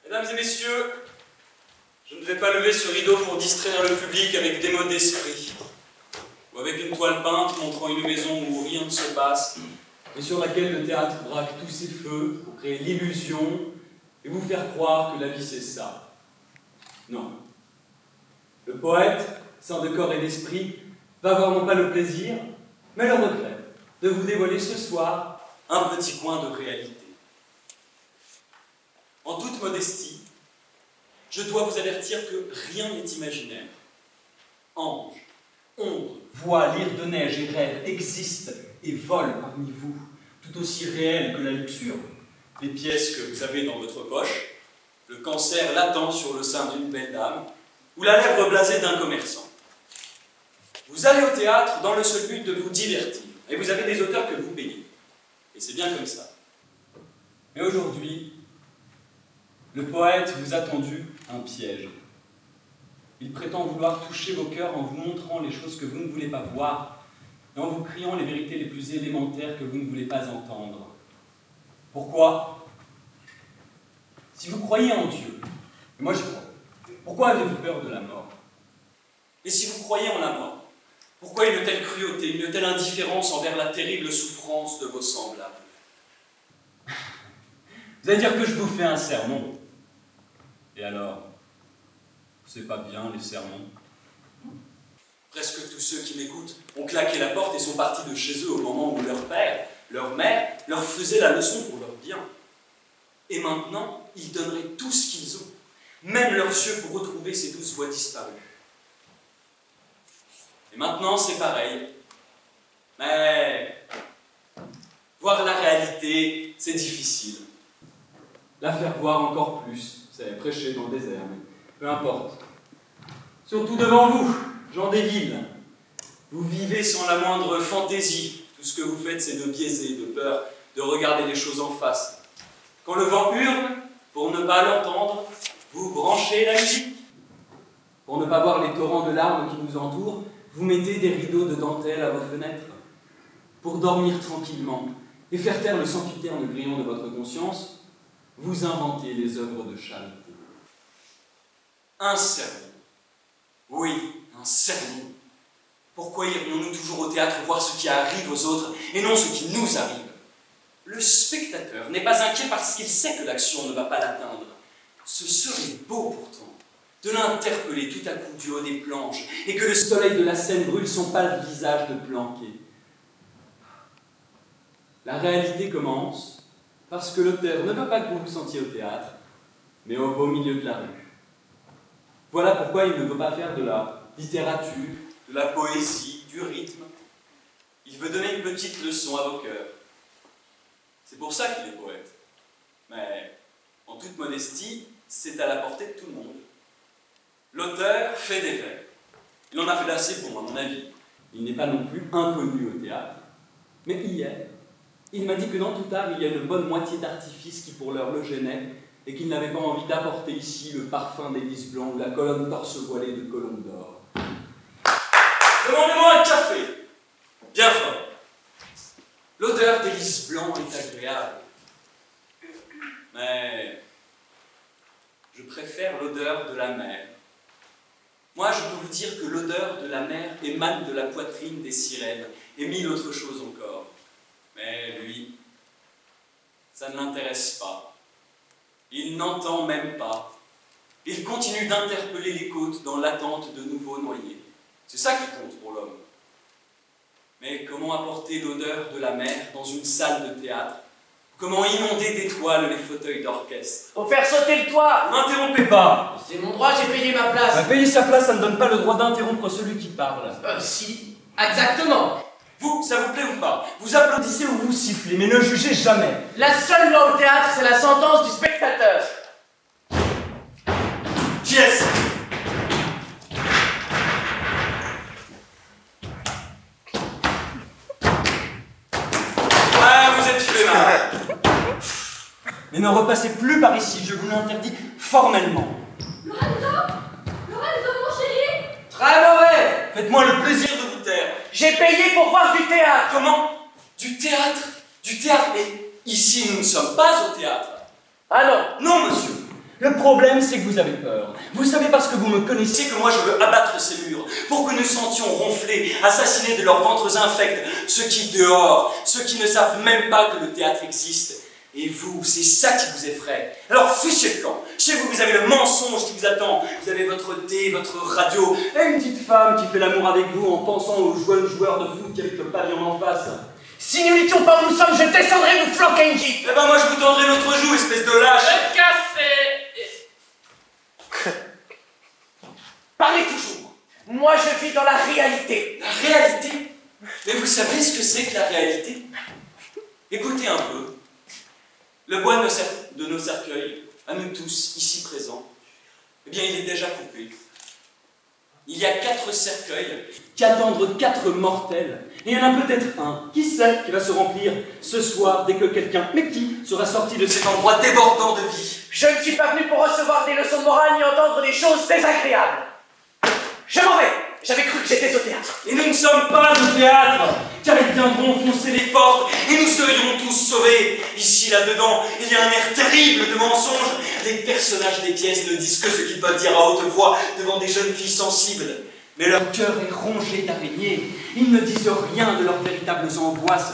Mesdames et messieurs, je ne vais pas lever ce rideau pour distraire le public avec des mots d'esprit, ou avec une toile peinte montrant une maison où rien ne se passe, et sur laquelle le théâtre braque tous ses feux pour créer l'illusion et vous faire croire que la vie c'est ça. Non. Le poète, sans de corps et d'esprit, va avoir non pas le plaisir, mais le regret de vous dévoiler ce soir un petit coin de réalité. En toute modestie, je dois vous avertir que rien n'est imaginaire. Anges, ombres, voix, lyres de neige et rêves existent et volent parmi vous, tout aussi réels que la luxure. Les pièces que vous avez dans votre poche, le cancer latent sur le sein d'une belle dame, ou la lèvre blasée d'un commerçant. Vous allez au théâtre dans le seul but de vous divertir, et vous avez des auteurs que vous payez. Et c'est bien comme ça. Mais aujourd'hui, le poète vous a tendu un piège. Il prétend vouloir toucher vos cœurs en vous montrant les choses que vous ne voulez pas voir et en vous criant les vérités les plus élémentaires que vous ne voulez pas entendre. Pourquoi? Si vous croyez en Dieu, et moi j'y crois, pourquoi avez-vous peur de la mort? Et si vous croyez en la mort, pourquoi une telle cruauté, une telle indifférence envers la terrible souffrance de vos semblables? Vous allez dire que je vous fais un sermon. Et alors, c'est pas bien les sermons? Presque tous ceux qui m'écoutent ont claqué la porte et sont partis de chez eux au moment où leur père, leur mère, leur faisaient la leçon pour leur bien. Et maintenant, ils donneraient tout ce qu'ils ont, même leurs yeux pour retrouver ces douces voix disparues. Et maintenant, c'est pareil. Mais voir la réalité, c'est difficile. La faire voir encore plus, c'est prêcher dans le désert, mais peu importe. Surtout devant vous, gens des villes. Vous vivez sans la moindre fantaisie. Tout ce que vous faites, c'est de biaiser, de peur, de regarder les choses en face. Quand le vent hurle, pour ne pas l'entendre, vous branchez la musique. Pour ne pas voir les torrents de larmes qui nous entourent, vous mettez des rideaux de dentelle à vos fenêtres. Pour dormir tranquillement et faire taire le sempiterne grillon de votre conscience, vous inventez les œuvres de charité. Un sermon. Oui, un sermon. Pourquoi irions-nous toujours au théâtre voir ce qui arrive aux autres et non ce qui nous arrive? Le spectateur n'est pas inquiet parce qu'il sait que l'action ne va pas l'atteindre. Ce serait beau pourtant de l'interpeller tout à coup du haut des planches et que le soleil de la scène brûle son pâle visage de planqué. La réalité commence parce que l'auteur ne veut pas que vous vous sentiez au théâtre, mais au beau milieu de la rue. Voilà pourquoi il ne veut pas faire de la littérature, de la poésie, du rythme. Il veut donner une petite leçon à vos cœurs. C'est pour ça qu'il est poète. Mais, en toute modestie, c'est à la portée de tout le monde. L'auteur fait des vers. Il en a fait d'assez bons, à mon avis. Il n'est pas non plus inconnu au théâtre. Mais hier, il m'a dit que dans tout art, il y a une bonne moitié d'artifice qui pour l'heure le gênait et qu'il n'avait pas envie d'apporter ici le parfum des lys blancs ou la colonne torse voilée de colombe d'or. Demandez-moi un café. Bien fort. L'odeur des lys blancs est agréable. Mais je préfère l'odeur de la mer. Moi, je peux vous dire que l'odeur de la mer émane de la poitrine des sirènes et mille autres choses encore. Mais lui, ça ne l'intéresse pas. Il n'entend même pas. Il continue d'interpeller les côtes dans l'attente de nouveaux noyés. C'est ça qui compte pour l'homme. Mais comment apporter l'odeur de la mer dans une salle de théâtre? Comment inonder d'étoiles les fauteuils d'orchestre? Faut faire sauter le toit! Ne m'interrompez pas! C'est mon droit, j'ai payé ma place! Bah, payer sa place, ça ne donne pas le droit d'interrompre celui qui parle. Si, exactement! Vous, ça vous plaît ou pas? Vous applaudissez ou vous sifflez, mais ne jugez jamais. La seule loi au théâtre, c'est la sentence du spectateur! Qui est-ce? Ah, vous êtes fait mal. Mais ne repassez plus par ici, je vous l'interdis formellement. Lorenzo, mon chéri! Très mauvais! Faites-moi le plaisir de vous taire. J'ai payé pour voir du théâtre! Comment? Du théâtre? Du théâtre, mais ici nous ne sommes pas au théâtre. Ah non. Non, monsieur. Le problème, c'est que vous avez peur. Vous savez parce que vous me connaissez que moi je veux abattre ces murs pour que nous sentions ronfler, assassiner de leurs ventres infects ceux qui dehors, ceux qui ne savent même pas que le théâtre existe. Et vous, c'est ça qui vous effraie. Alors fichez le camp. Chez vous, vous avez le mensonge qui vous attend. Vous avez votre thé, votre radio, et une petite femme qui fait l'amour avec vous en pensant aux joueurs de foot avec le pavillon en face. Si nous n'étions pas où nous sommes, je descendrai vous flanquer une gifle. Eh ben moi je vous tendrai l'autre joue, espèce de lâche. Le café. Parlez toujours. Moi, je vis dans la réalité. La réalité? Mais vous savez ce que c'est que la réalité? Écoutez un peu. Le bois de nos cercueils, à nous tous, ici présents, eh bien, il est déjà coupé. Il y a 4 cercueils qui attendent 4 mortels. Et il y en a peut-être un, qui sait, qui va se remplir ce soir dès que quelqu'un, mais qui, sera sorti de cet endroit débordant de vie. Je ne suis pas venu pour recevoir des leçons de morale ni entendre des choses désagréables. Je m'en vais. J'avais cru que j'étais au théâtre. Et nous ne sommes pas au théâtre, car ils viendront foncer les portes et nous serions tous sauvés. Ici, là-dedans, il y a un air terrible de mensonge. Les personnages des pièces ne disent que ce qu'ils peuvent dire à haute voix devant des jeunes filles sensibles. Mais leur cœur est rongé d'araignées. Ils ne disent rien de leurs véritables angoisses.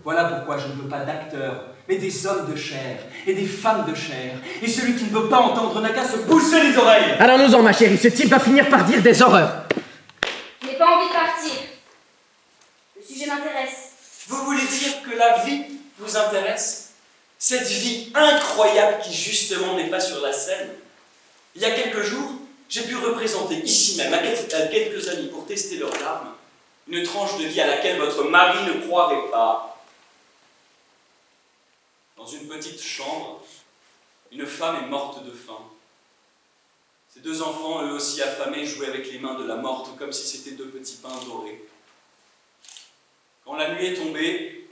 Voilà pourquoi je ne veux pas d'acteurs, mais des hommes de chair et des femmes de chair. Et celui qui ne veut pas entendre n'a qu'à se boucher les oreilles. Allons-nous-en, ma chérie. Ce type va finir par dire des horreurs. Je n'ai pas envie de partir. Le sujet m'intéresse. Vous voulez dire que la vie vous intéresse? Cette vie incroyable qui justement n'est pas sur la scène. Il y a quelques jours, j'ai pu représenter ici même à quelques amis pour tester leurs larmes une tranche de vie à laquelle votre mari ne croirait pas. Dans une petite chambre, une femme est morte de faim. Ses 2 enfants, eux aussi affamés, jouaient avec les mains de la morte comme si c'était 2 petits pains dorés. Quand la nuit est tombée,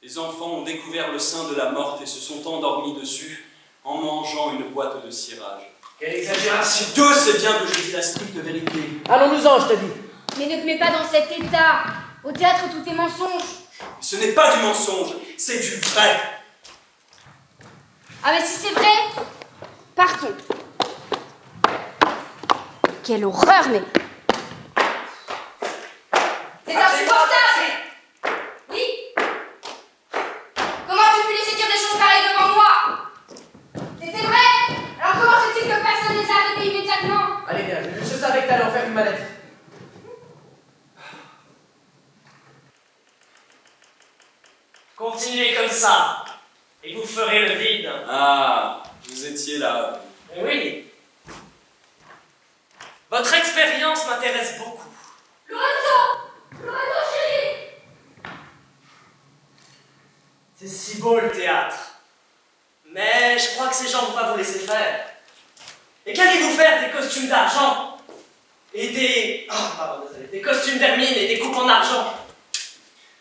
les enfants ont découvert le sein de la morte et se sont endormis dessus en mangeant une boîte de cirage. Quelle exagération. Si Dieu sait bien que je dis la stricte vérité. Allons-nous-en, je te dis. Mais ne te mets pas dans cet état. Au théâtre, tout est mensonge. Ce n'est pas du mensonge, c'est du vrai. Ah, mais si c'est vrai, partons. Quelle horreur, mais... C'est insupportable. Oui. Comment tu peux laisser dire des choses pareilles devant moi? C'était vrai. Alors comment se fait-il que personne ne les a arrêtés immédiatement? Allez, bien. Je savais que t'allais en faire une mallette. Continuez comme ça, et vous ferez le vide. Ah, vous étiez là. Oui. Votre expérience m'intéresse beaucoup. Lorenzo! Lorenzo, chérie! C'est si beau le théâtre. Mais je crois que ces gens vont pas vous laisser faire. Et qu'allez-vous faire des costumes d'argent? Et des... Oh, pardon, désolé. Des costumes d'hermine et des coupes en argent.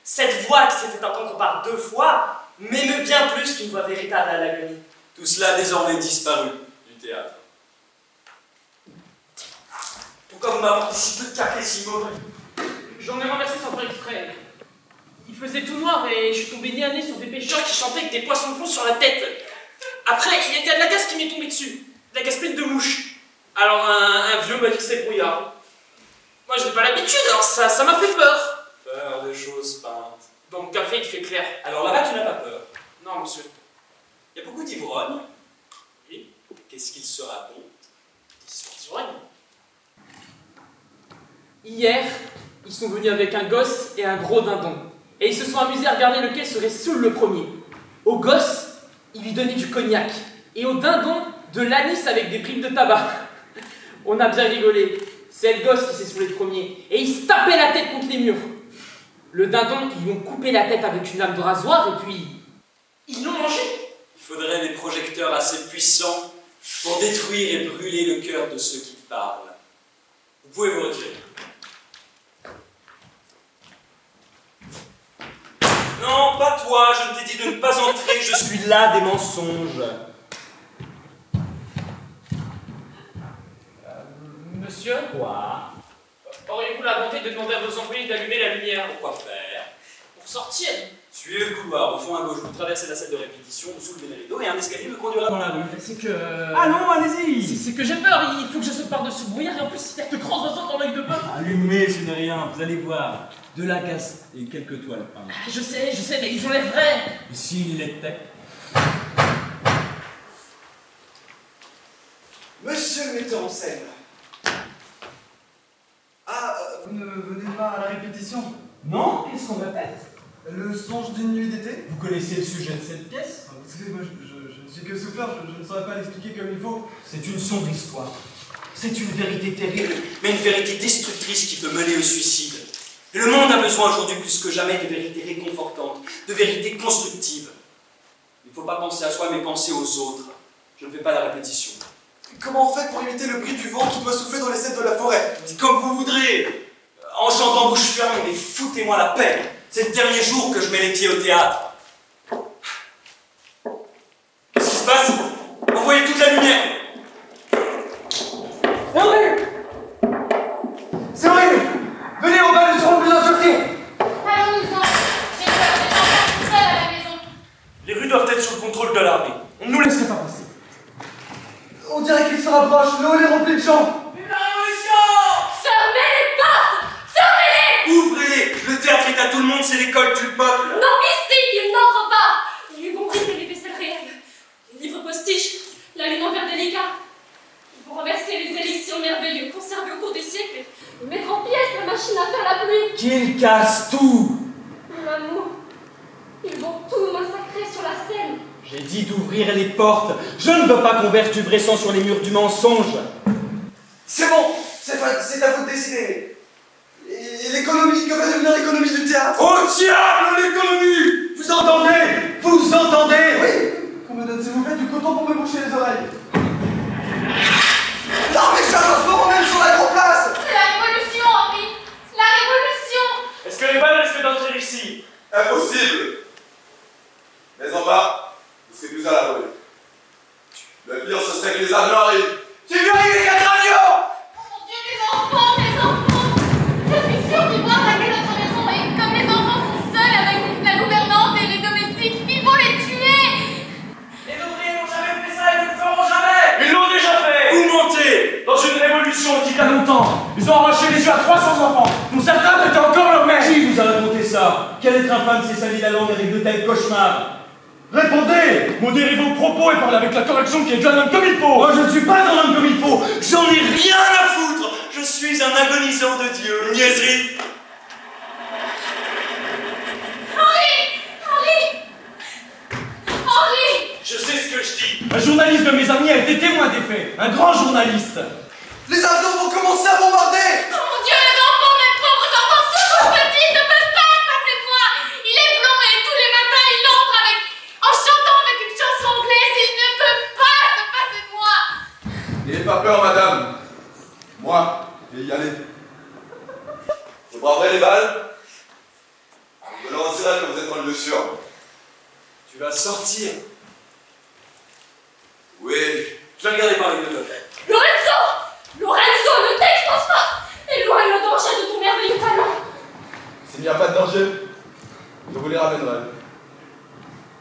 Cette voix qui s'est fait entendre par 2 fois m'émeut bien plus qu'une voix véritable à l'agonie. Tout cela a désormais disparu du théâtre. Pourquoi vous m'apportez si peu de café si mauvais? J'en ai ramassé sans faire exprès. Il faisait tout noir et je suis tombé nez à nez sur des pêcheurs qui chantaient avec des poissons ronds sur la tête. Après, il y a de la gaze qui m'est tombée dessus. De la gaze pleine de mouches. Alors un vieux m'a dit que c'était brouillard. Moi je n'ai pas l'habitude, alors ça m'a fait peur. Peur de choses peintes. Donc le café il fait clair. Alors là-bas, tu n'as pas peur. Non monsieur. Il y a beaucoup d'ivrognes. Oui. Qu'est-ce qu'ils se racontent? J'aurais. Hier, ils sont venus avec un gosse et un gros dindon. Et ils se sont amusés à regarder lequel serait saoul le premier. Au gosse, ils lui donnaient du cognac. Et au dindon, de l'anis avec des primes de tabac. On a bien rigolé. C'est le gosse qui s'est saoulé le premier. Et il se tapait la tête contre les murs. Le dindon, ils lui ont coupé la tête avec une lame de rasoir et puis... ils l'ont mangé. Il faudrait des projecteurs assez puissants pour détruire et brûler le cœur de ceux qui parlent. Vous pouvez vous retirer. Non, pas toi, je t'ai dit de ne pas entrer, je suis là des mensonges. Monsieur, Quoi? auriez-vous la bonté de demander à vos employés d'allumer la lumière? Pourquoi faire? Pour sortir. Suivez le couloir, au fond à gauche, vous traversez la salle de répétition, vous soulevez les rideaux et un escalier me conduira dans la rue. C'est que. Allons, allez-y. C'est que j'ai peur, il faut que je saute par-dessus le brouillard et en plus il y a que 30 dans l'œil de bœuf. Allumez, ce n'est rien, vous allez voir. De la gaze et quelques toiles. Pardon. Je sais, mais ils ont l'air vrais. Et s'il l'était? Monsieur le metteur en scène. Ah, vous ne venez pas à la répétition? Non? Qu'est-ce qu'on répète? Le songe d'une nuit d'été? Vous connaissez le sujet de cette pièce? Vous savez, moi je ne suis que souffleur, je ne saurais pas l'expliquer comme il faut. C'est une sombre histoire. C'est une vérité terrible. Mais une vérité destructrice qui peut mener au suicide. Et le monde a besoin aujourd'hui plus que jamais de vérités réconfortantes, de vérités constructives. Il ne faut pas penser à soi, mais penser aux autres. Je ne fais pas la répétition. Comment on fait pour imiter le bruit du vent qui doit souffler dans les cèdres de la forêt? Dites comme vous voudrez, en chantant bouche fermée, mais foutez-moi la paix. C'est le dernier jour que je mets les pieds au théâtre. Qu'est-ce qui se passe? Envoyez toute la lumière. Henri! C'est horrible! Venez, on va nous serons plus en sûreté! Allons-nous-en. J'ai peur des enfants tout seuls à la maison. Les rues doivent être sous le contrôle de l'armée. On ne nous laisserait pas passer. On dirait qu'ils se rapprochent, l'eau est remplie de gens! Vive la révolution! Fermez les portes! Fermez-les! Ouvrez-les. Le théâtre est à tout le monde, c'est l'école du peuple. Non, ici, ils n'entrent pas! Ils vont briser les vaisselles réelles, les livres postiches, la lune en verre délicat. Ils vont renverser les élixirs merveilleux conservés au cours des siècles et mettre en pièces la machine à faire la pluie. Qu'ils cassent tout! L'amour. Ils vont tout massacrer sur la scène. J'ai dit d'ouvrir les portes. Je ne veux pas qu'on verse du vrai sang sur les murs du mensonge. C'est bon! C'est à vous de décider! Et l'économie, que va devenir l'économie du théâtre? Au diable l'économie! Vous entendez? Vous entendez? Oui! Qu'on me donne s'il vous plaît du coton pour me boucher les oreilles! Non mais je suis un enfant même sur la grande place! C'est la révolution, Henri! La révolution! Est-ce que les balles risquent d'entrer ici? Impossible! Mais en bas, vous serez plus à l'abri. Le pire, ce serait que les armes arrivent. J'ai vu arriver les quatre avions! Oh mon Dieu, les enfants, les enfants! Je suis sûre qu'ils vont attaquer notre maison et comme les enfants sont seuls avec la gouvernante et les domestiques, ils vont les tuer! Les ouvriers n'ont jamais fait ça et ne le feront jamais! Ils l'ont déjà fait! Vous mentez. Dans une révolution qui Il y a longtemps, ils ont arraché les yeux à 300 enfants, dont certains étaient encore leurs mères. Qui vous a raconté ça? Quel être infâme s'est sali la langue avec de tels cauchemars? Répondez! Modérez vos propos et parlez avec la correction qui est déjà un homme comme il faut! Moi je ne suis pas un homme comme il faut! J'en ai rien à foutre. Je suis un agonisant de Dieu. Niaiserie. Henri! Henri! Henri! Je sais ce que je dis! Un journaliste de mes amis a été témoin des faits, un grand journaliste. Les avions vont commencer à bombarder! Oh mon Dieu, les enfants, mes pauvres enfants, sont trop petits, ne peuvent pas se passer de moi! Il est blond et tous les matins il entre en chantant avec une chanson anglaise, il ne peut pas se passer de moi! N'ayez pas peur, madame. Moi, je vais y aller. Vous braverez les balles. Vous me lancerez quand vous êtes en lieu sûr. Tu vas sortir. Oui. Je vais regarder par les deux. Lorenzo! Lorenzo, ne t'expose pas! Éloigne le danger de ton merveilleux talent! S'il n'y a pas de danger, je vous les ramènerai.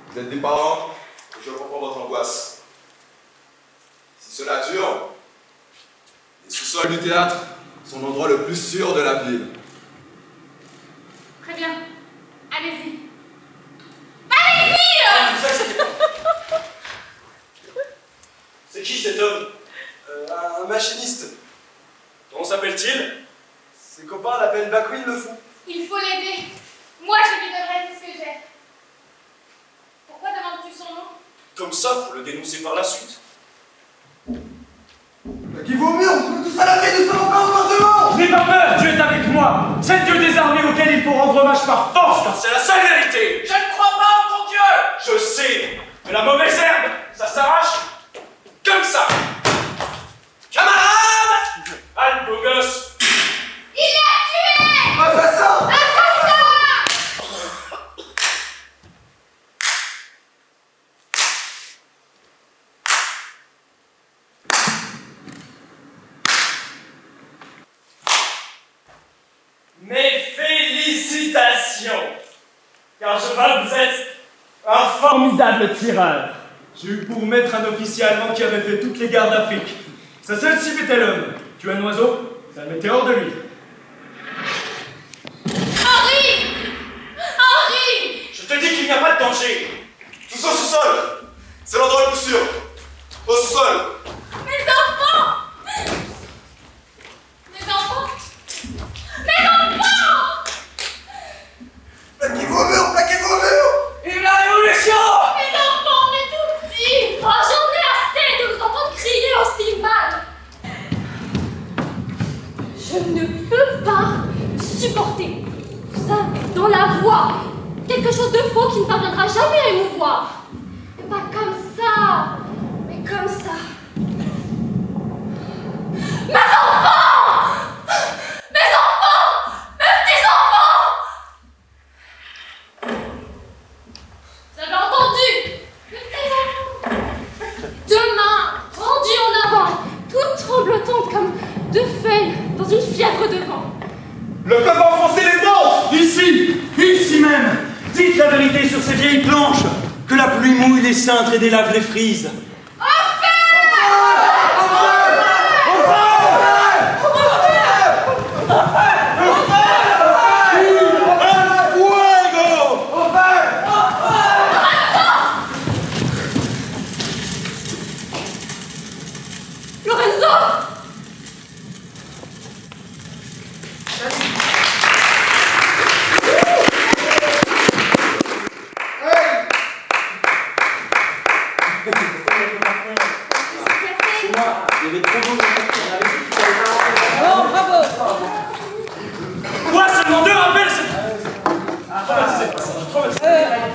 Vous êtes des parents et je comprends votre angoisse. Si cela dure, les sous-sols du théâtre sont l'endroit le plus sûr de la ville. Très bien, allez-y. Allez-y! Ne vous inquiétez pas. C'est qui cet homme? Un machiniste. Comment s'appelle-t-il? Ses copains l'appellent Backwin le fou. Il faut l'aider. Moi, je lui donnerai tout ce que j'ai. Pourquoi demandes-tu son nom? Comme ça, pour le dénoncer par la suite. Qui vaut mieux, on peut tous à l'abri, nous sommes encore au bombardement! N'aie pas peur, Dieu est avec moi. C'est le Dieu des armées auquel il faut rendre hommage par force. Car c'est la seule vérité. Je ne crois pas en ton Dieu! Je sais, mais la mauvaise herbe, ça s'arrache comme ça. Camarade! Allez, beau gosse. Il l'a tué! Assassin! Mes félicitations! car je vois que vous êtes Un formidable tireur. J'ai eu pour maître un officier allemand qui avait fait toutes les guerres d'Afrique. Sa seule cible était l'homme. Tuer un oiseau, ça le mettait hors de lui. Henri! Henri! Je te dis qu'il n'y a pas de danger. Tous au sous-sol. C'est l'endroit le plus sûr. Au sous-sol. Mes enfants! Mes enfants! Mes enfants! Plaquez-vous au mur, plaquez-vous au mur. Vive la révolution! Mes enfants, mes tout petits! Oh, j'en ai assez de vous entendre crier aussi mal! Je ne peux pas supporter. Ça, dans la voix, quelque chose de faux qui ne parviendra jamais à émouvoir. Mais pas comme ça, mais comme ça. Mes enfants! Mes enfants! Mes petits-enfants! Vous avez entendu? Mes petits-enfants! Deux mains tendues en avant, toutes tremblotantes comme deux feuilles dans une fièvre de vent. Le peuple a enfoncé les portes. Ici même. Dites la vérité sur ces vieilles planches. Que la pluie mouille les cintres et délave les frises.